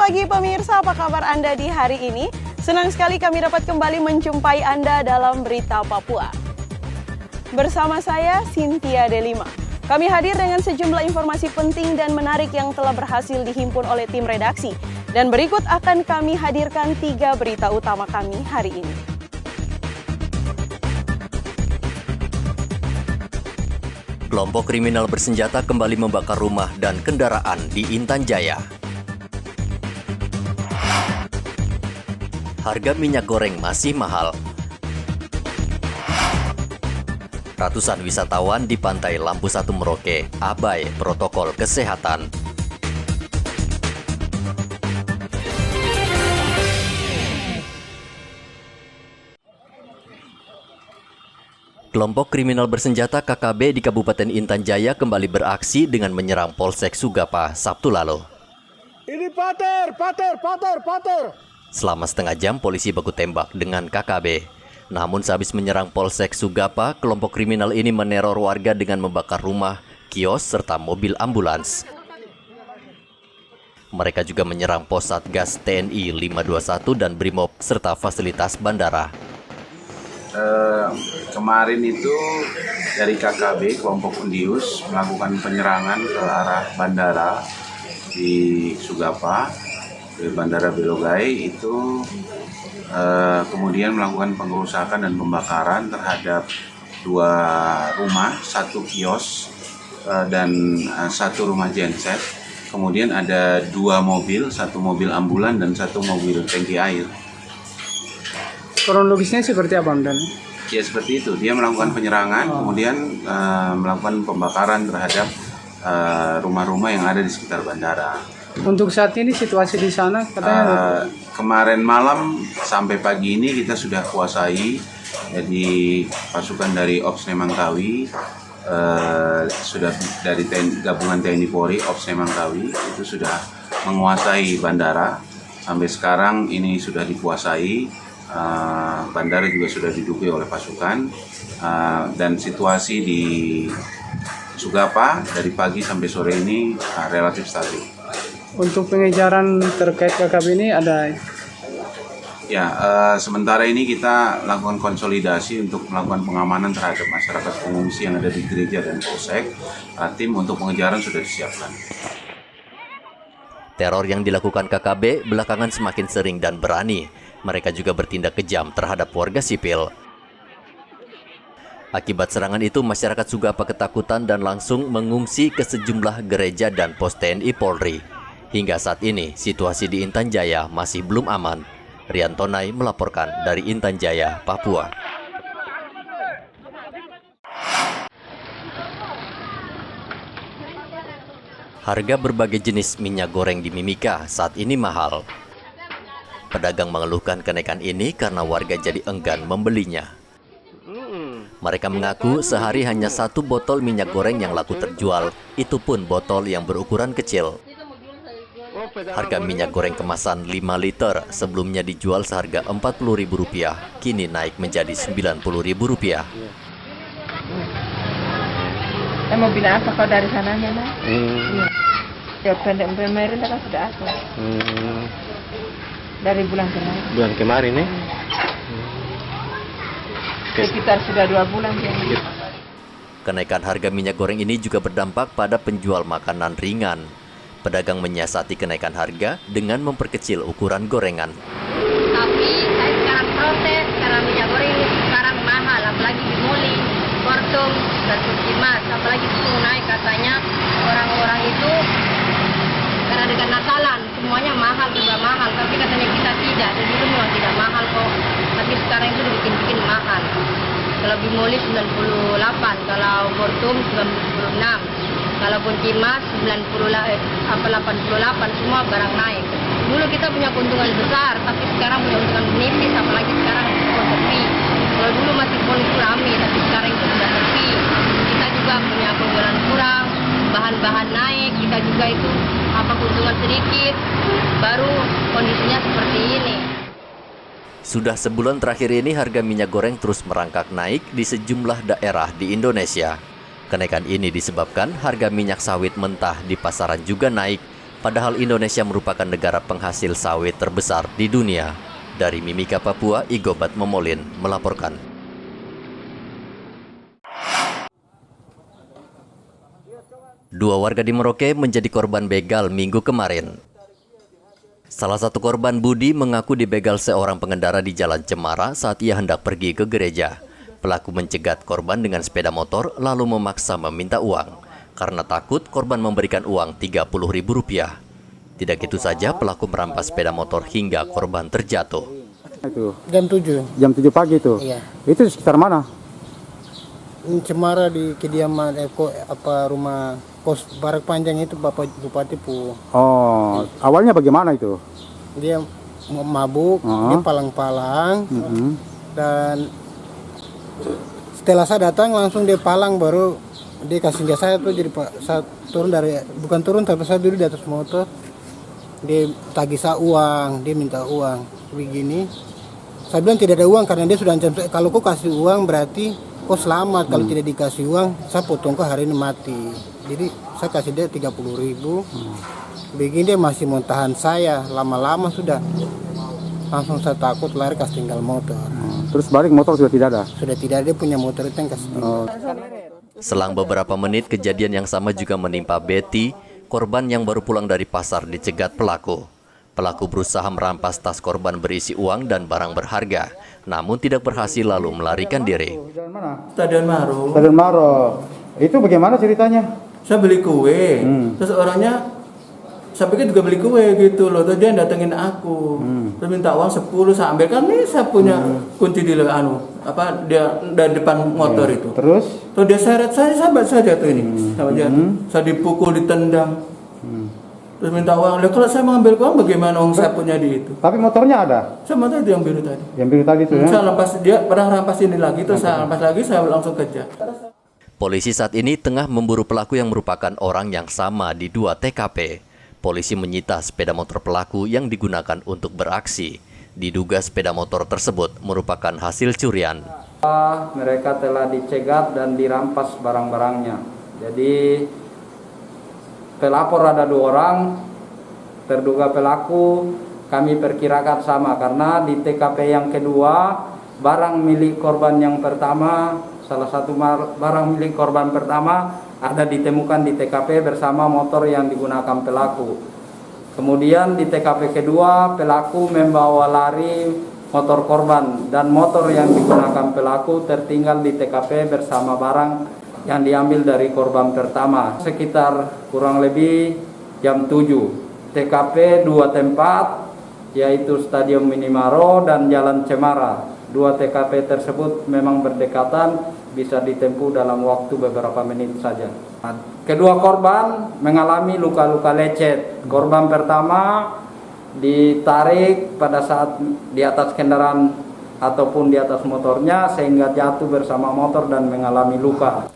pagi pemirsa, apa kabar Anda di hari ini? Senang sekali kami dapat kembali menjumpai Anda dalam Berita Papua. Bersama saya, Cynthia Delima. Kami hadir dengan sejumlah informasi penting dan menarik yang telah berhasil dihimpun oleh tim redaksi. Dan berikut akan kami hadirkan 3 berita utama kami hari ini. Kelompok kriminal bersenjata kembali membakar rumah dan kendaraan di Intan Jaya. Harga minyak goreng masih mahal. Ratusan wisatawan di pantai Lampu Satu Merauke abai protokol kesehatan. Kelompok kriminal bersenjata KKB di Kabupaten Intan Jaya kembali beraksi dengan menyerang Polsek Sugapa Sabtu lalu. Ini pater. Selama setengah jam polisi baku tembak dengan KKB. Namun sehabis menyerang Polsek Sugapa, kelompok kriminal ini meneror warga dengan membakar rumah, kios, serta mobil ambulans. Mereka juga menyerang pos Satgas TNI 521 dan Brimob serta fasilitas bandara. Kemarin itu dari KKB kelompok Undius melakukan penyerangan ke arah bandara di Sugapa, di Bandara Belogai itu kemudian melakukan pengerusakan dan pembakaran terhadap 2 rumah, 1 kios dan 1 rumah genset. Kemudian ada 2 mobil, 1 mobil ambulan dan 1 mobil tangki air. Kronologisnya seperti apa, Dan? Ya seperti itu, dia melakukan penyerangan, kemudian melakukan pembakaran terhadap rumah-rumah yang ada di sekitar bandara. Untuk saat ini situasi di sana katanya kemarin malam sampai pagi ini kita sudah kuasai, jadi pasukan dari Ops Nemangkawi, sudah dari gabungan TNI Polri, Ops Nemangkawi itu sudah menguasai bandara. Sampai sekarang ini sudah dikuasai. Bandara juga sudah diduduki oleh pasukan, dan situasi di Sugapa dari pagi sampai sore ini relatif stabil. untuk pengejaran terkait KKB ini ada? Ya, sementara ini kita lakukan konsolidasi untuk melakukan pengamanan terhadap masyarakat pengungsi yang ada di gereja dan polsek. Tim untuk pengejaran sudah disiapkan. Teror yang dilakukan KKB belakangan semakin sering dan berani. Mereka juga bertindak kejam terhadap warga sipil. Akibat serangan itu, masyarakat Sugapa ketakutan dan langsung mengungsi ke sejumlah gereja dan pos TNI Polri. Hingga saat ini, situasi di Intan Jaya masih belum aman. Rian Tonai melaporkan dari Intan Jaya, Papua. Harga berbagai jenis minyak goreng di Mimika saat ini mahal. Pedagang mengeluhkan kenaikan ini karena warga jadi enggan membelinya. Mereka mengaku sehari hanya 1 botol minyak goreng yang laku terjual, itu pun botol yang berukuran kecil. Harga minyak goreng kemasan 5 liter sebelumnya dijual seharga Rp40.000, kini naik menjadi Rp90.000. Mau bilang apa kau dari sananya, Mas? Ya, pemerintah kan sudah ada. Dari bulan kemarin. Bulan kemarin nih? Sekitar sudah 2 bulan. Ya. Kenaikan harga minyak goreng ini juga berdampak pada penjual makanan ringan. Pedagang menyiasati kenaikan harga dengan memperkecil ukuran gorengan. Tapi saya sekarang protes karena minyak goreng ini sekarang mahal, apalagi di Moli, Kortum, dan Puskimas, apalagi itu naik katanya orang-orang itu karena dengan Natalan semuanya mahal, juga mahal, tapi katanya kita tidak, dan itu memang tidak mahal kok, tapi sekarang itu dibikin mahal. Kalau di Moli 98, kalau Kortum 96, kalau Puskimas 88, semua barang naik. Dulu kita punya keuntungan besar, tapi sekarang punya keuntungan menipis, apalagi sekarang pon sepi. Kalau dulu masih pon itu rame, tapi sekarang itu sudah sepi. Kita juga punya penjualan kurang, bahan-bahan naik, kita juga itu keuntungan sedikit, baru kondisinya seperti ini. Sudah sebulan terakhir ini harga minyak goreng terus merangkak naik di sejumlah daerah di Indonesia. Kenaikan ini disebabkan harga minyak sawit mentah di pasaran juga naik Padahal Indonesia merupakan negara penghasil sawit terbesar di dunia. Dari Mimika, Papua, Igobat Momolin melaporkan. Dua warga di Merauke menjadi korban begal minggu kemarin. Salah satu korban, Budi, mengaku dibegal seorang pengendara di Jalan Cemara saat ia hendak pergi ke gereja. Pelaku mencegat korban dengan sepeda motor lalu memaksa meminta uang. Karena takut, korban memberikan uang Rp30.000. Tidak itu saja, pelaku merampas sepeda motor hingga korban terjatuh. Itu Jam 7. jam 7 pagi itu. Iya. Itu di sekitar mana? Cemara di kediaman rumah pos Barak Panjang itu Bapak Bupati Pu. Oh, awalnya bagaimana itu? Dia mabuk, dia palang-palang, dan setelah saya datang langsung dia palang, baru dia kasih dia saya tuh, jadi saya turun bukan turun tapi saya duduk di atas motor. Dia tagih saya uang, dia minta uang begini. Saya bilang tidak ada uang karena dia sudah ancam, kalau kau kasih uang berarti kau selamat, kalau tidak dikasih uang saya potong kau hari ini mati. Jadi saya kasih dia 30.000. Begini dia masih mau tahan saya, lama-lama sudah langsung saya takut lari, kasih tinggal motor. Terus balik motor sudah tidak ada? Sudah tidak ada, dia punya motor itu yang kasih tinggal. Selang beberapa menit, kejadian yang sama juga menimpa Betty, korban yang baru pulang dari pasar dicegat pelaku. Pelaku berusaha merampas tas korban berisi uang dan barang berharga, namun tidak berhasil lalu melarikan diri. Stadion Maro. Stadion Maro. Itu bagaimana ceritanya? Saya beli kue, terus orangnya, saya pikir juga beli kue gitu loh, terus dia datengin aku, terus minta uang 10, saya ambil, kan nih saya punya kunci di dia dari depan motor itu. Terus dia seret saya, sahabat saja tuh ini, saya dipukul, ditendang, terus minta uang. Kalau saya mengambil uang, bagaimana uang saya punya di itu? tapi motornya ada? Sama itu yang biru tadi. Yang biru tadi itu ya? Saya lepas, dia pernah rampas ini lagi, terus saya rampas lagi, saya langsung kejar. Polisi saat ini tengah memburu pelaku yang merupakan orang yang sama di 2 TKP. Polisi menyita sepeda motor pelaku yang digunakan untuk beraksi. Diduga sepeda motor tersebut merupakan hasil curian. Mereka telah dicegat dan dirampas barang-barangnya. Jadi pelapor ada 2 orang, terduga pelaku kami perkirakan sama karena di TKP yang kedua barang milik korban yang pertama, salah satu barang milik korban pertama ada ditemukan di TKP bersama motor yang digunakan pelaku. Kemudian di TKP kedua pelaku membawa lari motor korban dan motor yang digunakan pelaku tertinggal di TKP bersama barang yang diambil dari korban pertama. Sekitar kurang lebih jam 7. TKP 2 tempat yaitu Stadion Minimaro dan Jalan Cemara. 2 TKP tersebut memang berdekatan, bisa ditempuh dalam waktu beberapa menit saja. Kedua korban mengalami luka-luka lecet. Korban pertama ditarik pada saat di atas kendaraan ataupun di atas motornya sehingga jatuh bersama motor dan mengalami luka.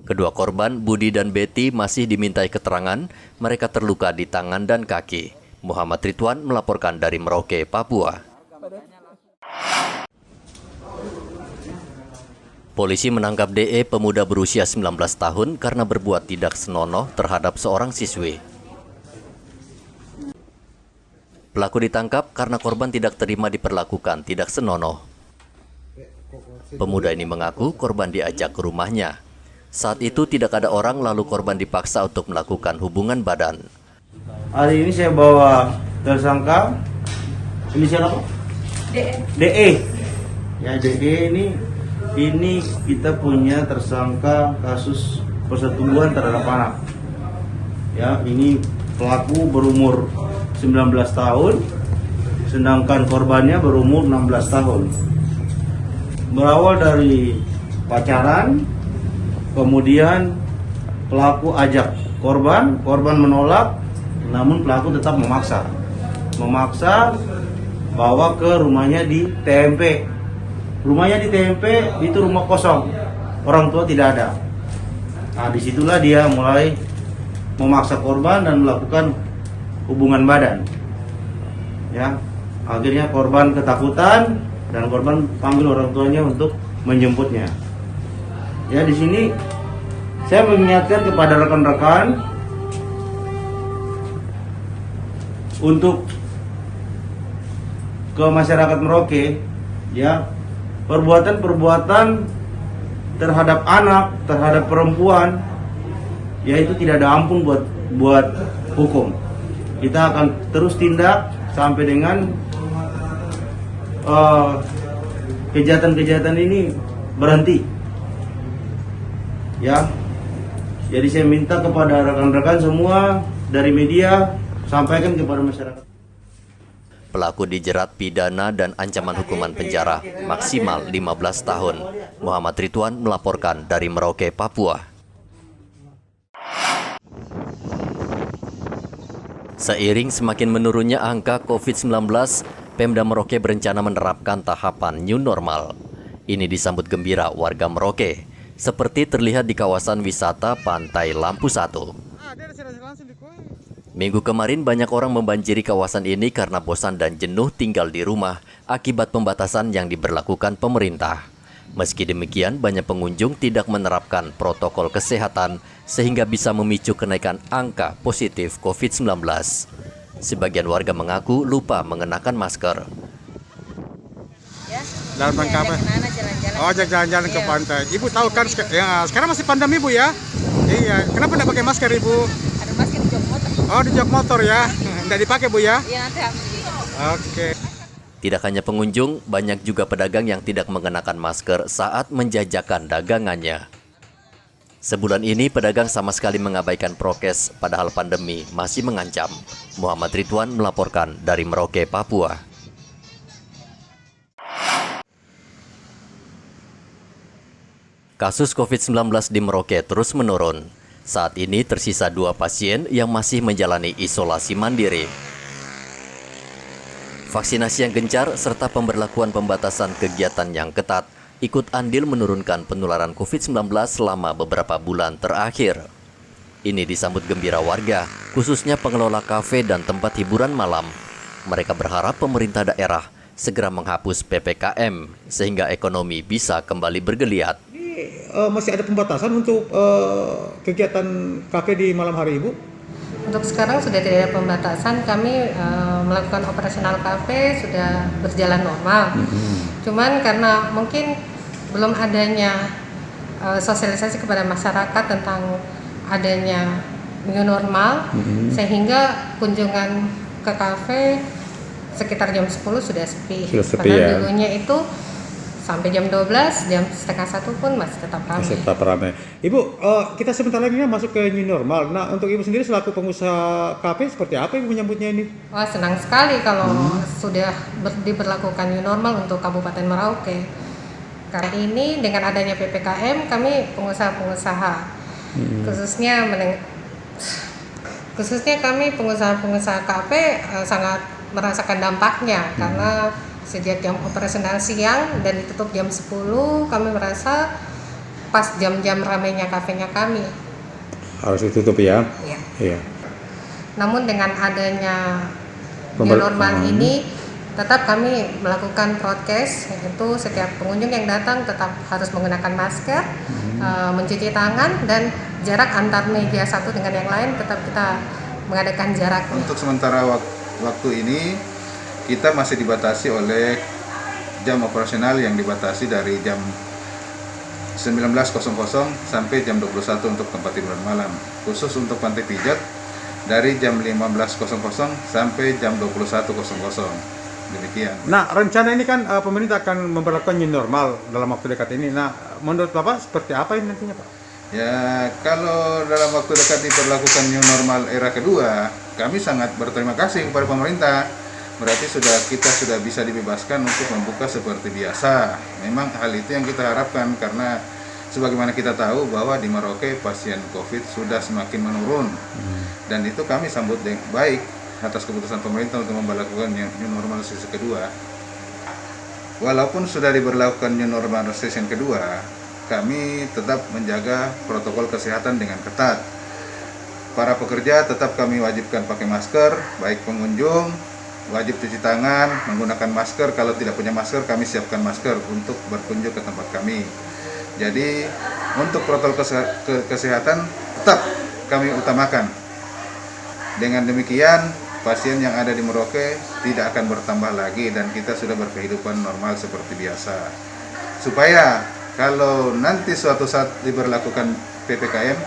Kedua korban, Budi dan Betty, masih dimintai keterangan. Mereka terluka di tangan dan kaki. Muhammad Ridwan melaporkan dari Merauke, Papua. Polisi menangkap DE, pemuda berusia 19 tahun karena berbuat tidak senonoh terhadap seorang siswi. Pelaku ditangkap karena korban tidak terima diperlakukan tidak senonoh. Pemuda ini mengaku korban diajak ke rumahnya. Saat itu tidak ada orang, lalu korban dipaksa untuk melakukan hubungan badan. Hari ini saya bawa tersangka, inisial apa? DE. Ya, DE ini kita punya tersangka kasus persetubuhan terhadap anak. Ya, ini pelaku berumur 19 tahun, sedangkan korbannya berumur 16 tahun. Berawal dari pacaran, kemudian pelaku ajak korban menolak, namun pelaku tetap memaksa bawa ke rumahnya di TMP. Rumahnya di TMP itu rumah kosong, orang tua tidak ada. Nah, disitulah dia mulai memaksa korban dan melakukan hubungan badan. Ya, akhirnya korban ketakutan dan korban panggil orang tuanya untuk menjemputnya. Ya, di sini saya mengingatkan kepada rekan-rekan untuk ke masyarakat Merauke, ya, perbuatan-perbuatan terhadap anak, terhadap perempuan, ya itu tidak ada ampun buat hukum. Kita akan terus tindak sampai dengan kejahatan-kejahatan ini berhenti. Ya, jadi saya minta kepada rekan-rekan semua dari media sampaikan kepada masyarakat. Pelaku dijerat pidana dan ancaman hukuman penjara maksimal 15 tahun. Muhammad Ridwan melaporkan dari Merauke, Papua. Seiring semakin menurunnya angka COVID-19, Pemda Merauke berencana menerapkan tahapan new normal. Ini disambut gembira warga Merauke, seperti terlihat di kawasan wisata Pantai Lampu 1. Minggu kemarin banyak orang membanjiri kawasan ini karena bosan dan jenuh tinggal di rumah akibat pembatasan yang diberlakukan pemerintah. Meski demikian, banyak pengunjung tidak menerapkan protokol kesehatan sehingga bisa memicu kenaikan angka positif COVID-19. Sebagian warga mengaku lupa mengenakan masker. Dalam rangka apa? Oh, jalan-jalan ke pantai. Ibu tahu kan ya, sekarang masih pandemi, Bu, ya? Iya. Kenapa tidak pakai masker, Ibu? Ada masker di jok motor. Oh, di jok motor ya? Tidak dipakai, Bu, ya? Iya, nanti habis. Oke. Tidak hanya pengunjung, banyak juga pedagang yang tidak mengenakan masker saat menjajakan dagangannya. Sebulan ini pedagang sama sekali mengabaikan prokes, padahal pandemi masih mengancam. Muhammad Ridwan melaporkan dari Merauke, Papua. Kasus COVID-19 di Merauke terus menurun. Saat ini tersisa 2 pasien yang masih menjalani isolasi mandiri. Vaksinasi yang gencar serta pemberlakuan pembatasan kegiatan yang ketat ikut andil menurunkan penularan COVID-19 selama beberapa bulan terakhir. Ini disambut gembira warga, khususnya pengelola kafe dan tempat hiburan malam. Mereka berharap pemerintah daerah segera menghapus PPKM sehingga ekonomi bisa kembali bergeliat. Masih ada pembatasan untuk kegiatan kafe di malam hari, Ibu? Untuk sekarang sudah tidak ada pembatasan. Kami melakukan operasional kafe sudah berjalan normal. Cuman karena mungkin belum adanya sosialisasi kepada masyarakat tentang adanya new normal, sehingga kunjungan ke kafe sekitar jam 10 sudah sepi. Padahal dulunya itu sampai jam 12, jam setengah 1 pun masih tetap ramai. Tetap ramai. Ibu, kita sebentar lagi masuk ke new normal. Nah, untuk Ibu sendiri selaku pengusaha kafe, seperti apa Ibu menyambutnya ini? Wah, senang sekali kalau sudah diberlakukan new normal untuk Kabupaten Merauke. Karena ini dengan adanya PPKM, kami pengusaha-pengusaha, khususnya kami pengusaha-pengusaha kafe sangat merasakan dampaknya karena sejak jam operasional siang dan ditutup jam 10, kami merasa pas jam-jam ramainya kafenya kami. Harus ditutup ya? Iya. Namun dengan adanya new normal ini, tetap kami melakukan prokes, yaitu setiap pengunjung yang datang tetap harus menggunakan masker, mencuci tangan, dan jarak antar meja satu dengan yang lain tetap kita mengadakan jarak. Untuk sementara waktu ini, kita masih dibatasi oleh jam operasional yang dibatasi dari jam 19.00 sampai jam 21 untuk tempat hiburan malam. Khusus untuk Pantai Pijat dari jam 15.00 sampai jam 21.00. Demikian. Nah, rencana ini kan pemerintah akan memperlakukan new normal dalam waktu dekat ini. Nah, menurut Bapak seperti apa ini nantinya, Pak? Ya, kalau dalam waktu dekat diperlakukan new normal era kedua, kami sangat berterima kasih kepada pemerintah. Berarti kita sudah bisa dibebaskan untuk membuka seperti biasa. Memang hal itu yang kita harapkan karena sebagaimana kita tahu bahwa di Merauke pasien COVID sudah semakin menurun. Dan itu kami sambut baik atas keputusan pemerintah untuk memperlakukan new normal season kedua. Walaupun sudah diberlakukan new normal season kedua, kami tetap menjaga protokol kesehatan dengan ketat. Para pekerja tetap kami wajibkan pakai masker, baik pengunjung, wajib cuci tangan, menggunakan masker. Kalau tidak punya masker, kami siapkan masker untuk berkunjung ke tempat kami. Jadi untuk protokol kesehatan tetap kami utamakan. Dengan demikian pasien yang ada di Merauke tidak akan bertambah lagi dan kita sudah berkehidupan normal seperti biasa. Supaya kalau nanti suatu saat diberlakukan PPKM,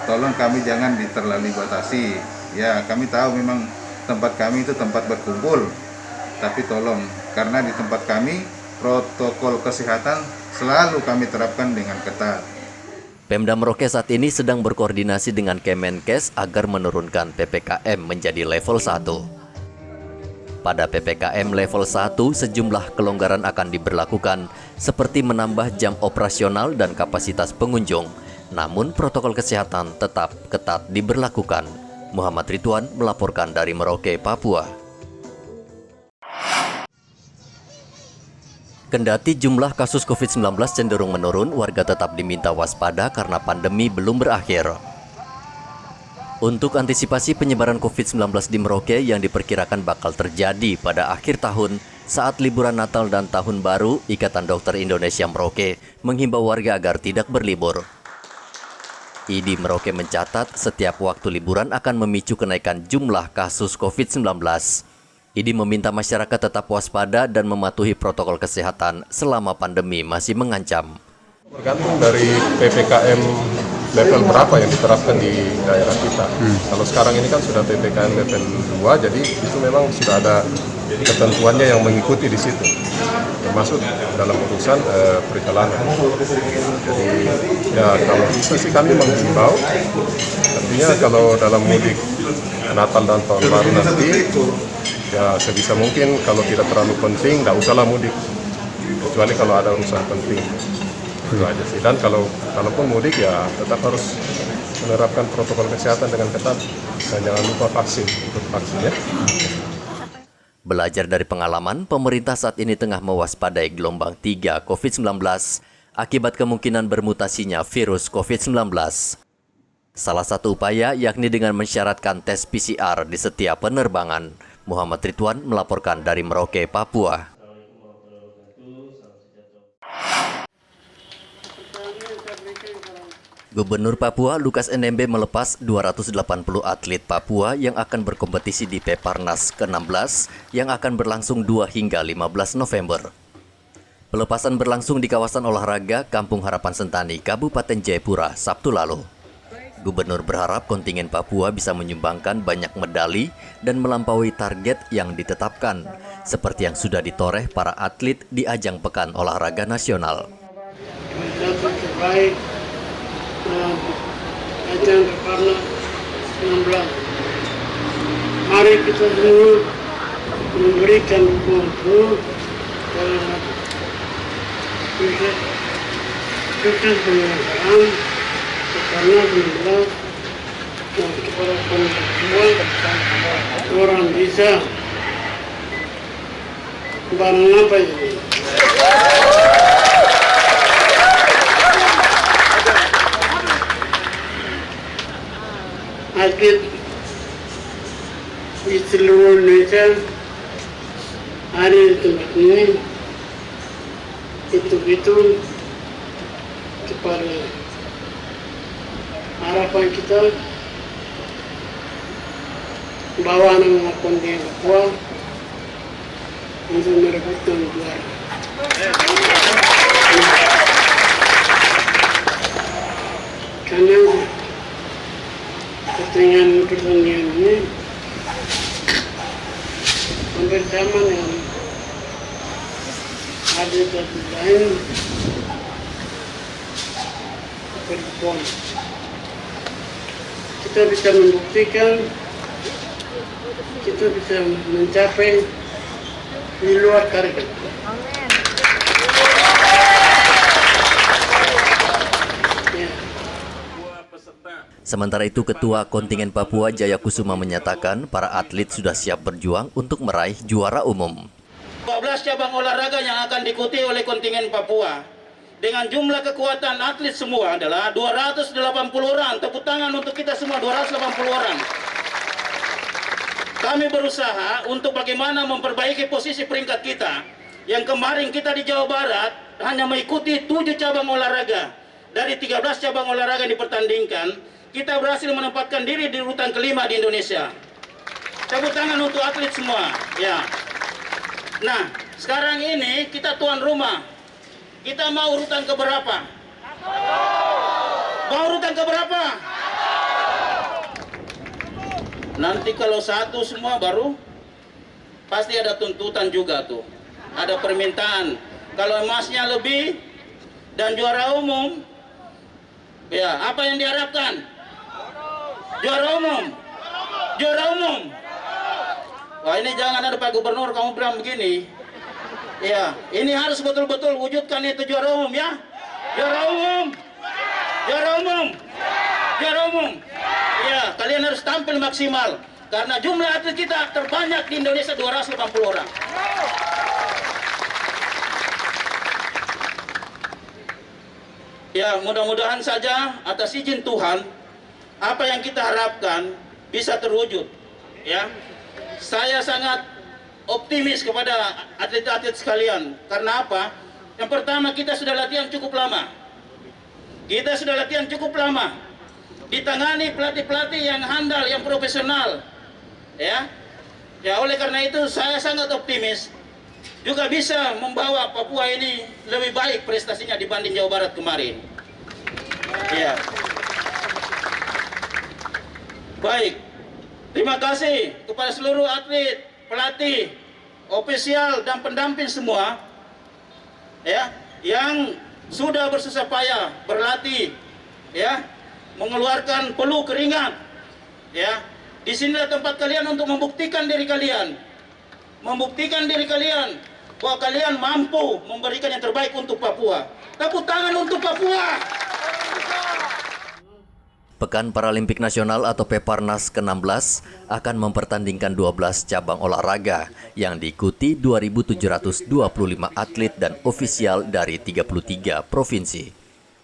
tolong kami jangan terlalu batasi. Ya, kami tahu memang tempat kami itu tempat berkumpul, tapi tolong, karena di tempat kami protokol kesehatan selalu kami terapkan dengan ketat. Pemda Merauke saat ini sedang berkoordinasi dengan Kemenkes agar menurunkan PPKM menjadi level 1. Pada PPKM level 1, sejumlah kelonggaran akan diberlakukan, seperti menambah jam operasional dan kapasitas pengunjung. Namun protokol kesehatan tetap ketat diberlakukan. Muhammad Ridwan melaporkan dari Merauke, Papua. Kendati jumlah kasus COVID-19 cenderung menurun, warga tetap diminta waspada karena pandemi belum berakhir. Untuk antisipasi penyebaran COVID-19 di Merauke yang diperkirakan bakal terjadi pada akhir tahun saat liburan Natal dan Tahun Baru, Ikatan Dokter Indonesia Merauke menghimbau warga agar tidak berlibur. IDI Merauke mencatat setiap waktu liburan akan memicu kenaikan jumlah kasus COVID-19. IDI meminta masyarakat tetap waspada dan mematuhi protokol kesehatan selama pandemi masih mengancam. Tergantung dari PPKM level berapa yang diterapkan di daerah kita. Kalau sekarang ini kan sudah PPKM level 2, jadi itu memang sudah ada ketentuannya yang mengikuti di situ, termasuk dalam urusan perjalanan. Jadi ya kalau bisa sih kami menghimbau, artinya kalau dalam mudik Natal dan Tahun Baru nanti, ya sebisa mungkin kalau tidak terlalu penting, nggak usahlah mudik, kecuali kalau ada urusan penting. Itu aja sih. Dan kalaupun mudik ya tetap harus menerapkan protokol kesehatan dengan ketat dan jangan lupa vaksin, ikut vaksin ya. Belajar dari pengalaman, pemerintah saat ini tengah mewaspadai gelombang 3 COVID-19 akibat kemungkinan bermutasinya virus COVID-19. Salah satu upaya yakni dengan mensyaratkan tes PCR di setiap penerbangan. Muhammad Ridwan melaporkan dari Merauke, Papua. Gubernur Papua Lukas NMB melepas 280 atlet Papua yang akan berkompetisi di Peparnas ke-16 yang akan berlangsung 2 hingga 15 November. Pelepasan berlangsung di kawasan olahraga Kampung Harapan Sentani, Kabupaten Jayapura, Sabtu lalu. Gubernur berharap kontingen Papua bisa menyumbangkan banyak medali dan melampaui target yang ditetapkan, seperti yang sudah ditoreh para atlet di ajang Pekan Olahraga Nasional. Ajang Peparnas 16. Mari kita semua memberikan dukungan sukses penyelenggaraan Peparnas 16 kepada semua orang bisa barang apa ini. Atlet di seluruh Indonesia ada di tempat ini, itu kepada harapan kita bawa anak-anak kontingen Papua untuk merebutkan juara. Karena pertandingan ini hampir sama dengan atlet lain berjuang. Kita bisa membuktikan, kita bisa mencapai di luar target. Sementara itu, Ketua Kontingen Papua Jayakusuma menyatakan para atlet sudah siap berjuang untuk meraih juara umum. 12 cabang olahraga yang akan diikuti oleh kontingen Papua. Dengan jumlah kekuatan atlet semua adalah 280 orang. Tepuk tangan untuk kita semua, 280 orang. Kami berusaha untuk bagaimana memperbaiki posisi peringkat kita. Yang kemarin kita di Jawa Barat hanya mengikuti 7 cabang olahraga. Dari 13 cabang olahraga yang dipertandingkan, kita berhasil menempatkan diri di urutan kelima di Indonesia. Tepuk tangan untuk atlet semua. Ya. Nah, sekarang ini kita tuan rumah. Kita mau urutan keberapa? Mau urutan keberapa? Nanti kalau satu semua baru pasti ada tuntutan juga tuh. Ada permintaan. Kalau emasnya lebih dan juara umum, ya apa yang diharapkan? Juara umum. Juara umum. Wah, ini jangan ada Pak Gubernur kamu bilang begini. Ya, ini harus betul-betul wujudkan itu juara umum ya. Juara umum. Juara umum. Juara umum. Ya, kalian harus tampil maksimal karena jumlah atlet kita terbanyak di Indonesia 280 orang. Ya, mudah-mudahan saja atas izin Tuhan apa yang kita harapkan bisa terwujud. Ya. Saya sangat optimis kepada atlet-atlet sekalian. Karena apa? Yang pertama, kita sudah latihan cukup lama. Kita sudah latihan cukup lama. Ditangani pelatih-pelatih yang handal, yang profesional. Ya. Ya, oleh karena itu saya sangat optimis juga bisa membawa Papua ini lebih baik prestasinya dibanding Jawa Barat kemarin. Ya. Baik. Terima kasih kepada seluruh atlet, pelatih, ofisial dan pendamping semua ya yang sudah bersusah payah berlatih ya, mengeluarkan peluh keringat ya. Di sinilah tempat kalian untuk membuktikan diri kalian. Membuktikan diri kalian bahwa kalian mampu memberikan yang terbaik untuk Papua. Tepuk tangan untuk Papua. Pekan Paralimpik Nasional atau Peparnas ke-16 akan mempertandingkan 12 cabang olahraga yang diikuti 2.725 atlet dan ofisial dari 33 provinsi.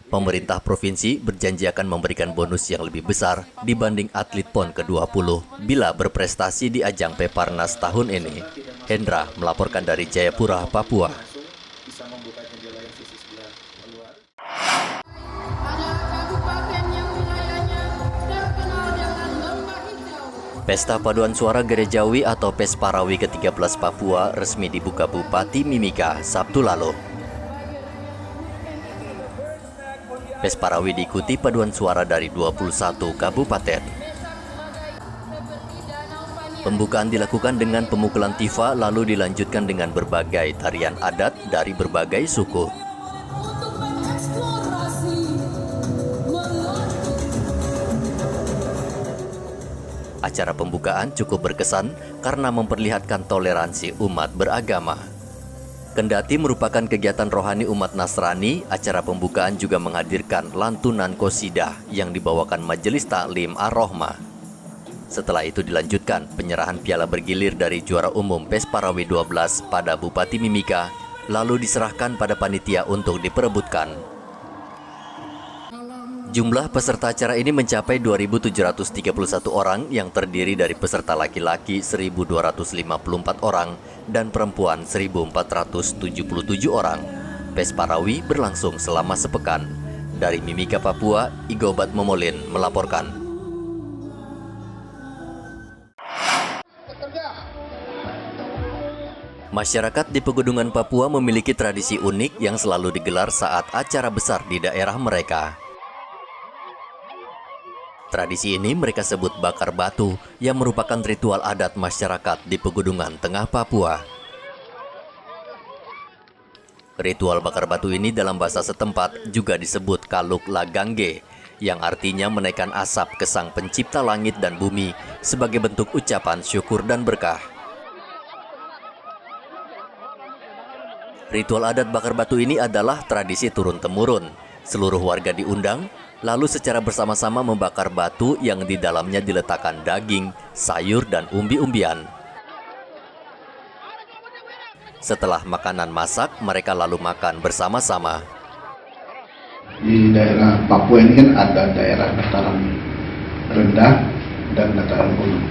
Pemerintah provinsi berjanji akan memberikan bonus yang lebih besar dibanding atlet PON ke-20 bila berprestasi di ajang Peparnas tahun ini. Hendra melaporkan dari Jayapura, Papua. Pesta Paduan Suara Gerejawi atau PES Parawi ke-13 Papua resmi dibuka Bupati Mimika Sabtu lalu. PES Parawi diikuti paduan suara dari 21 kabupaten. Pembukaan dilakukan dengan pemukulan tifa lalu dilanjutkan dengan berbagai tarian adat dari berbagai suku. Acara pembukaan cukup berkesan karena memperlihatkan toleransi umat beragama. Kendati merupakan kegiatan rohani umat Nasrani, acara pembukaan juga menghadirkan lantunan qosidah yang dibawakan Majelis Taklim Ar-Rohmah. Setelah itu dilanjutkan penyerahan piala bergilir dari juara umum PES Parawi 12 pada Bupati Mimika, lalu diserahkan pada panitia untuk diperebutkan. Jumlah peserta acara ini mencapai 2.731 orang yang terdiri dari peserta laki-laki 1.254 orang dan perempuan 1.477 orang. PES Parawi berlangsung selama sepekan. Dari Mimika, Papua, Igobat Momolin melaporkan. Masyarakat di Pegunungan Papua memiliki tradisi unik yang selalu digelar saat acara besar di daerah mereka. Tradisi ini mereka sebut bakar batu yang merupakan ritual adat masyarakat di Pegunungan Tengah Papua. Ritual bakar batu ini dalam bahasa setempat juga disebut kaluk lagangge, yang artinya menaikkan asap ke Sang Pencipta langit dan bumi sebagai bentuk ucapan syukur dan berkah. Ritual adat bakar batu ini adalah tradisi turun-temurun. Seluruh warga diundang, lalu secara bersama-sama membakar batu yang di dalamnya diletakkan daging, sayur, dan umbi-umbian. Setelah makanan masak, mereka lalu makan bersama-sama. Di daerah Papua ini kan ada daerah dataran rendah dan dataran gunung.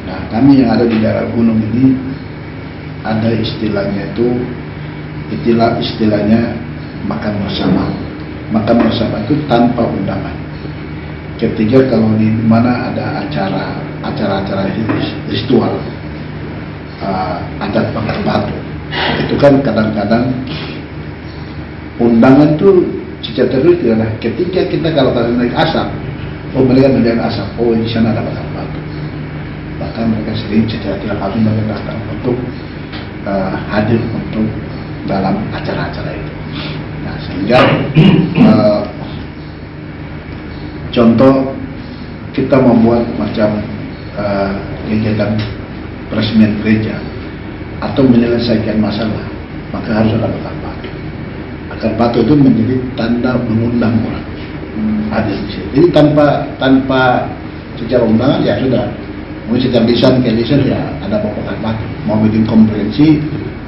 Nah, kami yang ada di daerah gunung ini ada istilahnya itu, istilahnya makan bersama. Makan bersama itu tanpa undangan. ketiga kalau di mana ada acara-acara ritual adat bakar batu, itu kan kadang-kadang undangan tuh secara terus adalah ketika kita kalau naik asap, mereka melihat asap, di sana ada bakar batu. Bahkan mereka sering secara tidak langsung mereka datang untuk hadir untuk dalam acara-acara itu. Nah, sehingga contoh kita membuat macam kegiatan resmen gereja atau menyelesaikan masalah, maka harus ada bakar batu. Bakar batu itu menjadi tanda mengundang orang hadir di sini. Jadi tanpa secara undangan ya sudah. Mungkin secara lisan ya ada bakar batu. Mau bikin konferensi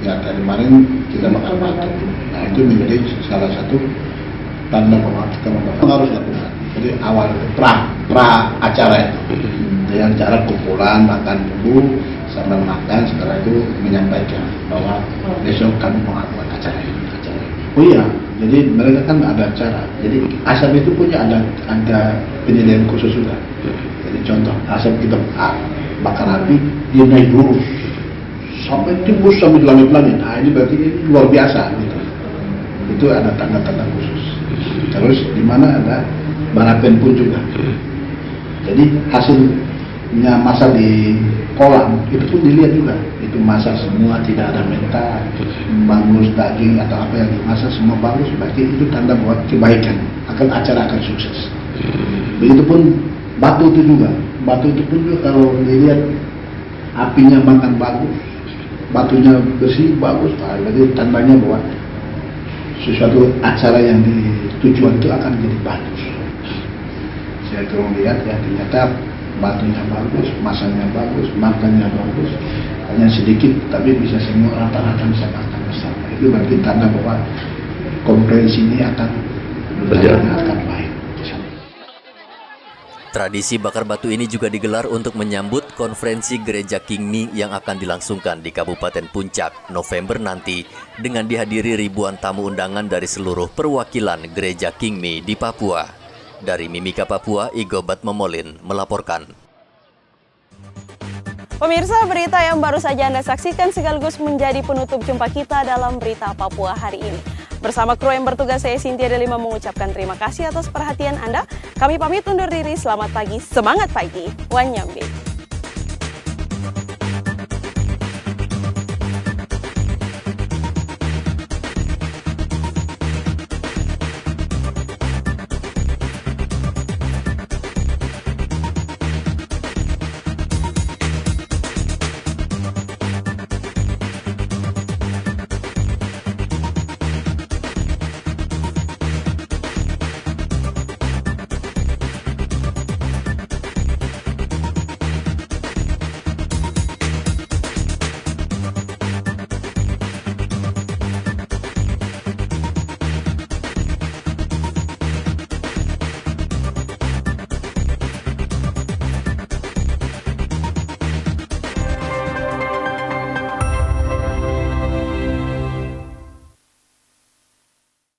ya dari kemarin kita bakar batu. Nah itu menjadi salah satu tanda bahwa kita harus lakukan. Jadi awal itu pra acara itu dengan cara kumpulan makan dulu sambil makan, setelah itu menyampaikan bahwa besok kami mau buat acara ini. Oh iya, jadi mereka kan ada acara. Jadi asap itu punya ada penilaian khusus juga. Jadi contoh asap kita bakar api dia naik lurus sampai tembus sampai langit-langit. Nah ini berarti ini luar biasa gitu. Itu ada tanda-tanda khusus. Terus di mana ada barapen pun juga. Jadi hasilnya masak di kolam itu pun dilihat juga. Itu masak semua tidak ada mentah, bagus daging atau apa yang dimasak semua bagus. Berarti itu tanda buat kebaikan, akan acara akan sukses. Begitupun batu itu juga. Batu itu pun juga kalau dilihat apinya makan bagus, batunya bersih bagus, berarti tandanya bahwa sesuatu acara yang ditujuan itu akan jadi bagus. Saya terus lihat ya ternyata batunya bagus, masanya bagus, makannya bagus, hanya sedikit tapi bisa semua rata-rata bisa makan bersama. Itu berarti tanda bahwa konferensi ini akan berjalan akan baik. Tradisi bakar batu ini juga digelar untuk menyambut konferensi Gereja Kingmi yang akan dilangsungkan di Kabupaten Puncak November nanti dengan dihadiri ribuan tamu undangan dari seluruh perwakilan Gereja Kingmi di Papua. Dari Mimika Papua, Igobat Momolin melaporkan. Pemirsa, berita yang baru saja Anda saksikan sekaligus menjadi penutup jumpa kita dalam Berita Papua hari ini. Bersama kru yang bertugas, saya Cynthia Delima mengucapkan terima kasih atas perhatian Anda. Kami pamit undur diri, selamat pagi, semangat pagi, Wanyambe.